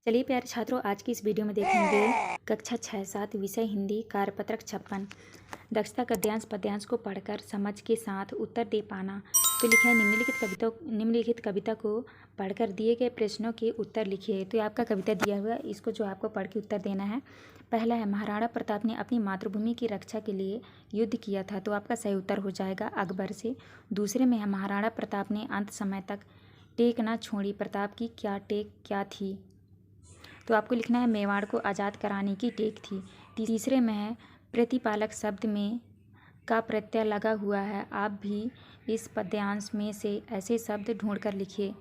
चलिए प्यारे छात्रों, आज की इस वीडियो में देखेंगे कक्षा 6-7 विषय हिंदी कार्यपत्रक 56 दक्षता गद्यांश पद्यांश को पढ़कर समझ के साथ उत्तर दे पाना। तो लिखा है निम्नलिखित कविता को पढ़कर दिए गए प्रश्नों के उत्तर लिखिए। तो ये आपका कविता दिया हुआ है, इसको जो आपको पढ़ के उत्तर देना है। पहला है, महाराणा प्रताप ने अपनी मातृभूमि की रक्षा के लिए युद्ध किया था। तो आपका सही उत्तर हो जाएगा अकबर से। दूसरे में है, महाराणा प्रताप ने अंत समय तक टेक ना छोड़ी। प्रताप की क्या थी? तो आपको लिखना है मेवाड़ को आज़ाद कराने की टेक थी। तीसरे में है, प्रतिपालक शब्द में का प्रत्यय लगा हुआ है। आप भी इस पद्यांश में से ऐसे शब्द ढूंढ कर लिखिए।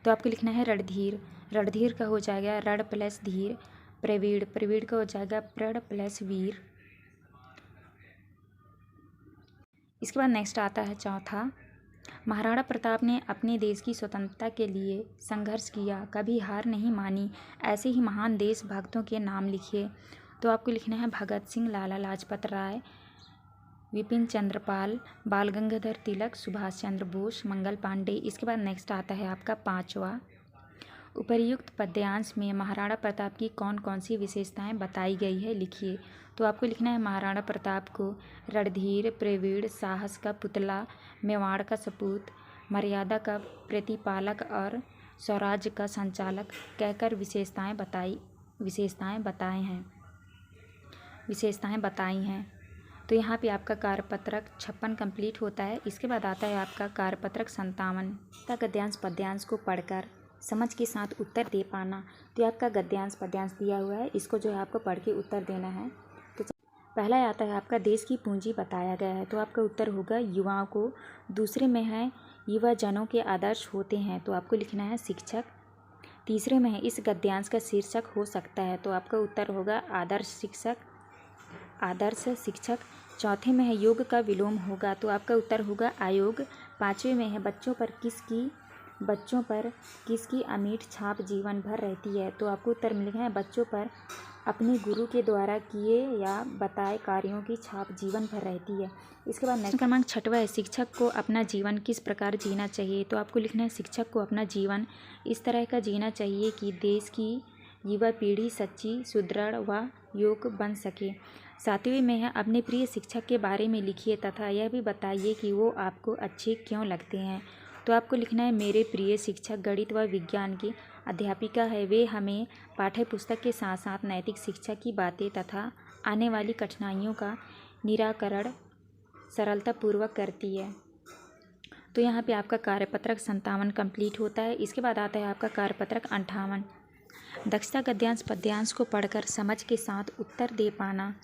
तो आपको लिखना है रणधीर। रणधीर का हो जाएगा रण प्लस धीर। प्रवीण प्रवीण का हो जाएगा प्रण प्लस वीर। इसके बाद नेक्स्ट आता है चौथा, महाराणा प्रताप ने अपने देश की स्वतंत्रता के लिए संघर्ष किया, कभी हार नहीं मानी। ऐसे ही महान देशभक्तों के नाम लिखिए। तो आपको लिखना है भगत सिंह, लाला लाजपत राय, विपिन चंद्र पाल, बाल गंगाधर तिलक, सुभाष चंद्र बोस, मंगल पांडे। इसके बाद नेक्स्ट आता है आपका पांचवा, उपर्युक्त पद्यांश में महाराणा प्रताप की कौन कौन सी विशेषताएं बताई गई है, लिखिए। तो आपको लिखना है महाराणा प्रताप को रणधीर, प्रवीण, साहस का पुतला, मेवाड़ का सपूत, मर्यादा का प्रतिपालक और स्वराज्य का संचालक कहकर विशेषताएं बताई हैं। तो यहाँ पे आपका कार्यपत्रक 56 कंप्लीट होता है। इसके बाद आता है आपका कार्यपत्रक 57, गद्यांश पद्यांश को पढ़कर समझ के साथ उत्तर दे पाना। तो आपका गद्यांश पद्यांश दिया हुआ है, इसको जो है आपको पढ़ के उत्तर देना है। तो पहला आता है आपका देश की पूंजी बताया गया है। तो आपका उत्तर होगा युवाओं को। दूसरे में है युवा जनों के आदर्श होते हैं। तो आपको लिखना है शिक्षक। तीसरे में है इस गद्यांश का शीर्षक हो सकता है। तो आपका उत्तर होगा आदर्श शिक्षक। चौथे में है योग का विलोम होगा। तो आपका उत्तर होगा आयोग। पाँचवें में है बच्चों पर किसकी अमिट छाप जीवन भर रहती है। तो आपको उत्तर में लिखना है बच्चों पर अपने गुरु के द्वारा किए या बताए कार्यों की छाप जीवन भर रहती है। इसके बाद नेक्स्ट क्रमांक 6वां है, शिक्षक को अपना जीवन किस प्रकार जीना चाहिए। तो आपको लिखना है शिक्षक को अपना जीवन इस तरह का जीना चाहिए कि देश की युवा पीढ़ी सच्ची, सुदृढ़ व योग्य बन सके। 7वें में है अपने प्रिय शिक्षक के बारे में लिखिए तथा यह भी बताइए कि वो आपको अच्छे क्यों लगते हैं। तो आपको लिखना है मेरे प्रिय शिक्षक गणित व विज्ञान की अध्यापिका है। वे हमें पाठ्य पुस्तक के साथ साथ नैतिक शिक्षा की बातें तथा आने वाली कठिनाइयों का निराकरण सरलतापूर्वक करती है। तो यहाँ पे आपका कार्यपत्रक 57 कंप्लीट होता है। इसके बाद आता है आपका कार्यपत्रक 58, दक्षता गद्यांश पद्यांश को पढ़कर समझ के साथ उत्तर दे पाना।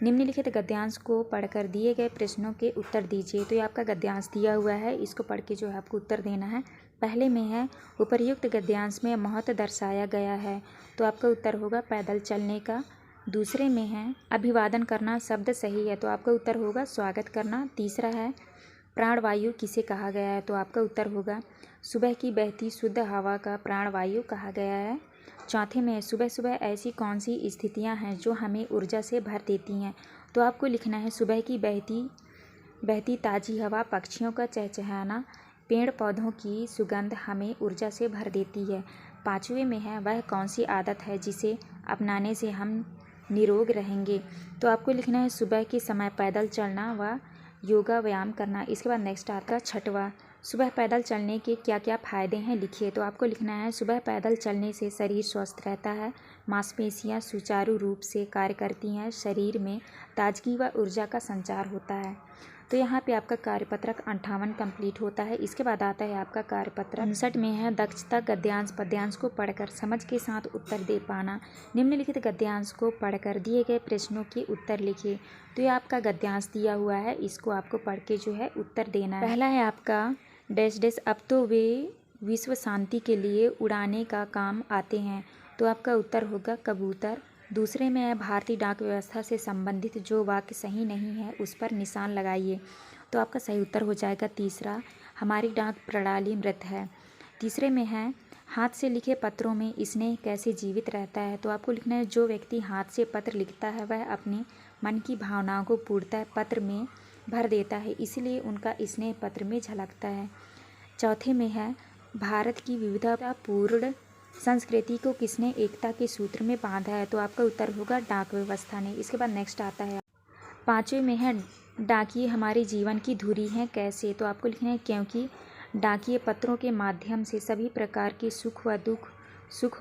निम्नलिखित गद्यांश को पढ़कर दिए गए प्रश्नों के उत्तर दीजिए। तो ये आपका गद्यांश दिया हुआ है, इसको पढ़ के जो है आपको उत्तर देना है। पहले में है उपर्युक्त गद्यांश में महत्व दर्शाया गया है। तो आपका उत्तर होगा पैदल चलने का। दूसरे में है अभिवादन करना शब्द सही है। तो आपका उत्तर होगा स्वागत करना। तीसरा है प्राणवायु किसे कहा गया है। तो आपका उत्तर होगा सुबह की बहती शुद्ध हवा का प्राणवायु कहा गया है। चौथे में सुबह सुबह ऐसी कौन सी स्थितियां हैं जो हमें ऊर्जा से भर देती हैं। तो आपको लिखना है सुबह की बहती ताज़ी हवा, पक्षियों का चहचहाना, पेड़ पौधों की सुगंध हमें ऊर्जा से भर देती है। पाँचवें में है वह कौन सी आदत है जिसे अपनाने से हम निरोग रहेंगे। तो आपको लिखना है सुबह के समय पैदल चलना व योगा व्यायाम करना। इसके बाद नेक्स्ट आता है 6वां, सुबह पैदल चलने के क्या क्या फ़ायदे हैं, लिखिए। तो आपको लिखना है सुबह पैदल चलने से शरीर स्वस्थ रहता है, मांसपेशियां सुचारू रूप से कार्य करती हैं, शरीर में ताजगी व ऊर्जा का संचार होता है। तो यहाँ पे आपका कार्यपत्रक 58 कंप्लीट होता है। इसके बाद आता है आपका कार्यपत्रक 59 में है दक्षता गद्यांश पद्यांश को पढ़कर समझ के साथ उत्तर दे पाना। निम्नलिखित गद्यांश को पढ़कर दिए गए प्रश्नों के उत्तर लिखिए। तो ये आपका गद्यांश दिया हुआ है, इसको आपको पढ़ के जो है उत्तर देना है। पहला है आपका डैश डैश अब तो वे विश्व शांति के लिए उड़ाने का काम आते हैं। तो आपका उत्तर होगा कबूतर। दूसरे में है भारतीय डाक व्यवस्था से संबंधित जो वाक्य सही नहीं है उस पर निशान लगाइए। तो आपका सही उत्तर हो जाएगा तीसरा, हमारी डाक प्रणाली मृत है। तीसरे में है हाथ से लिखे पत्रों में स्नेह कैसे जीवित रहता है। तो आपको लिखना है जो व्यक्ति हाथ से पत्र लिखता है वह अपने मन की भावनाओं को पूर्णतः पत्र में भर देता है, इसलिए उनका स्नेह पत्र में झलकता है। चौथे में है भारत की विविधतापूर्ण संस्कृति को किसने एकता के सूत्र में बांधा है? तो आपका उत्तर होगा डाक व्यवस्था ने। इसके बाद नेक्स्ट आता है 5वें में है डाकिये हमारे जीवन की धुरी हैं कैसे? तो आपको लिखना है क्योंकि डाकिये पत्रों के माध्यम से सभी प्रकार के सुख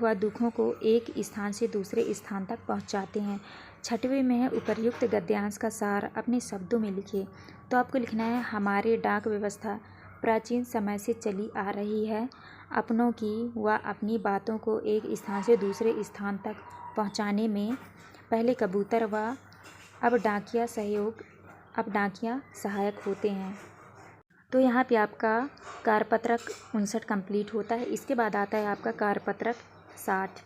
व दुखों को एक स्थान से दूसरे स्थान तक पहुंचाते हैं। 6वें में है उपर्युक्त गद्यांश का सार अपने शब्दों में लिखिए। तो आपको लिखना है हमारे डाक व्यवस्था प्राचीन समय से चली आ रही है। अपनों की व अपनी बातों को एक स्थान से दूसरे स्थान तक पहुंचाने में पहले कबूतर व अब डाकिया सहायक होते हैं। तो यहाँ पे आपका कारपत्रक 59 कंप्लीट होता है। इसके बाद आता है आपका कारपत्रक 60।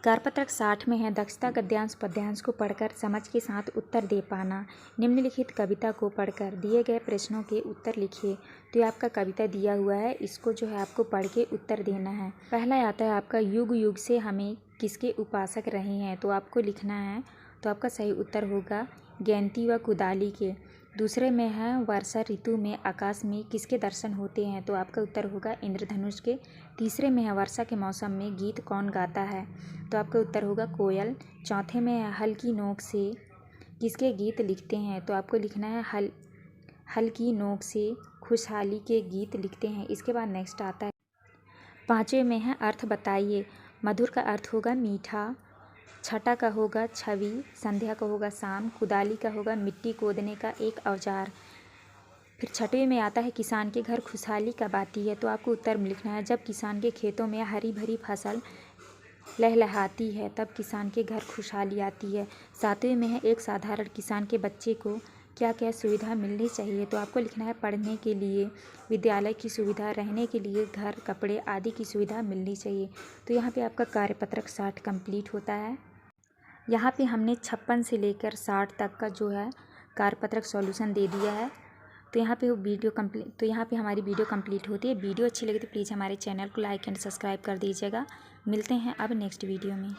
कारपत्रक 60 में है दक्षता गद्यांश पद्यांश को पढ़कर समझ के साथ उत्तर दे पाना। निम्नलिखित कविता को पढ़कर दिए गए प्रश्नों के उत्तर लिखिए। तो ये आपका कविता दिया हुआ है, इसको जो है आपको पढ़ के उत्तर देना है। पहला आता है आपका युग युग से हमें किसके उपासक रहे हैं? तो आपको लिखना है। तो आपका सही उत्तर होगा गैंती व कुदाली के। दूसरे में है वर्षा ऋतु में आकाश में किसके दर्शन होते हैं? तो आपका उत्तर होगा इंद्रधनुष के। तीसरे में है वर्षा के मौसम में गीत कौन गाता है? तो आपका उत्तर होगा कोयल। चौथे में है हल की नोक से किसके गीत लिखते हैं? तो आपको लिखना है हल की नोक से खुशहाली के गीत लिखते हैं। इसके बाद नेक्स्ट आता है 5वें में है अर्थ बताइए। मधुर का अर्थ होगा मीठा, छठा का होगा छवि, संध्या का होगा शाम, कुदाली का होगा मिट्टी खोदने का एक औजार। फिर 6वें में आता है किसान के घर खुशहाली कब आती है? तो आपको उत्तर में लिखना है जब किसान के खेतों में हरी भरी फसल लहलहाती है तब किसान के घर खुशहाली आती है। 7वें में है एक साधारण किसान के बच्चे को क्या क्या सुविधा मिलनी चाहिए? तो आपको लिखना है पढ़ने के लिए विद्यालय की सुविधा, रहने के लिए घर, कपड़े आदि की सुविधा मिलनी चाहिए। तो यहाँ पे आपका कार्यपत्रक 60 कंप्लीट होता है। यहाँ पे हमने 56 से लेकर 60 तक का जो है कार्यपत्रक सॉल्यूशन दे दिया है। तो यहाँ पे हमारी वीडियो कंप्लीट होती है। वीडियो अच्छी लगी तो प्लीज़ हमारे चैनल को लाइक एंड सब्सक्राइब कर दीजिएगा। मिलते हैं अब नेक्स्ट वीडियो में।